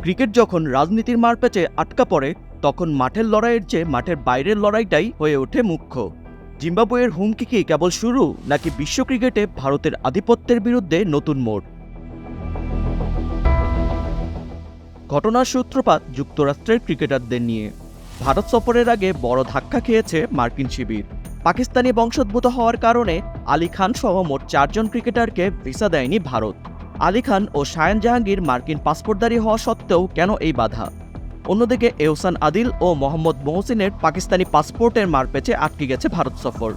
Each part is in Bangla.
ক্রিকেট যখন রাজনীতির মারপ্যাচে আটকা পড়ে তখন মাঠের লড়াইয়ের চেয়ে মাঠের বাইরের লড়াইটাই হয়ে ওঠে মুখ্য। জিম্বাবুয়ের হুমকি কি কেবল শুরু, নাকি বিশ্ব ক্রিকেটে ভারতের আধিপত্যের বিরুদ্ধে নতুন মোড়? ঘটনার সূত্রপাত যুক্তরাষ্ট্রের ক্রিকেটারদের নিয়ে। ভারত সফরের আগে বড় ধাক্কা খেয়েছে মার্কিন শিবির। পাকিস্তানি বংশোদ্ভূত হওয়ার কারণে আলী খান সহ মোট 4 জন ক্রিকেটারকে ভিসা দেয়নি ভারত। আলী খান ও শায়ান জাহাঙ্গীর মার্কিন পাসপোর্টধারী হওয়া সত্ত্বেও কেন এই বাধা? অন্যদিকে এহসান আদিল ও মোহাম্মদ মহসিনের পাকিস্তানি পাসপোর্টের মারপ্যাচে আটকে গেছে ভারত সফর।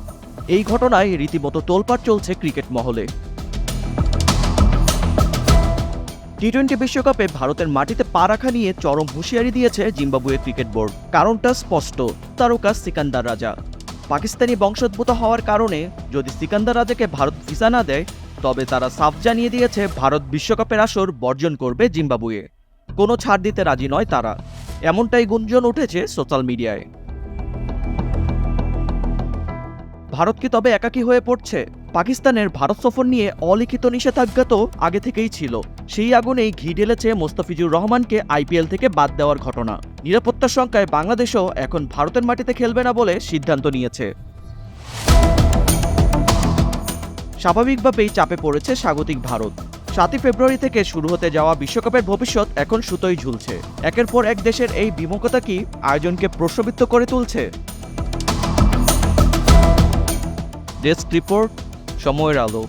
এই ঘটনায় রীতিমতো তোলপাড় চলছে ক্রিকেট মহলে। টি-20 বিশ্বকাপে ভারতের মাটিতে পা রাখা নিয়ে চরম হুঁশিয়ারি দিয়েছে জিম্বাবুয়ে ক্রিকেট বোর্ড। কারণটা স্পষ্ট, তারকা সিকান্দার রাজা। পাকিস্তানি বংশোদ্ভূত হওয়ার কারণে যদি সিকান্দার রাজাকে ভারত ভিসা না দেয়, তবে তারা সাফ জানিয়ে দিয়েছে ভারত বিশ্বকাপের আসর বর্জন করবে জিম্বাবুয়ে। কোনো ছাড় দিতে রাজি নয় তারা, এমনটাই গুঞ্জন উঠেছে সোশ্যাল মিডিয়ায়। ভারত কি তবে একাকী হয়ে পড়ছে? পাকিস্তানের ভারত সফর নিয়ে অলিখিত নিষেধাজ্ঞা তো আগে থেকেই ছিল। সেই আগুনেই ঘি ঢেলেছে মোস্তাফিজুর রহমানকে আইপিএল থেকে বাদ দেওয়ার ঘটনা। নিরাপত্তার শঙ্কায় বাংলাদেশও এখন ভারতের মাটিতে খেলবে না বলে সিদ্ধান্ত নিয়েছে। স্বাভাবিকভাবেই চাপে পড়েছে স্বাগতিক ভারত। 7 ফেব্রুয়ারি থেকে শুরু হতে যাওয়া বিশ্বকাপের ভবিষ্যৎ এখন সুতোই ঝুলছে। একের পর এক দেশের এই বিমুখতা কি আয়োজনকে প্রশ্নবিদ্ধ করে তুলছে? ডেস্ক রিপোর্ট, সময়ের আলো।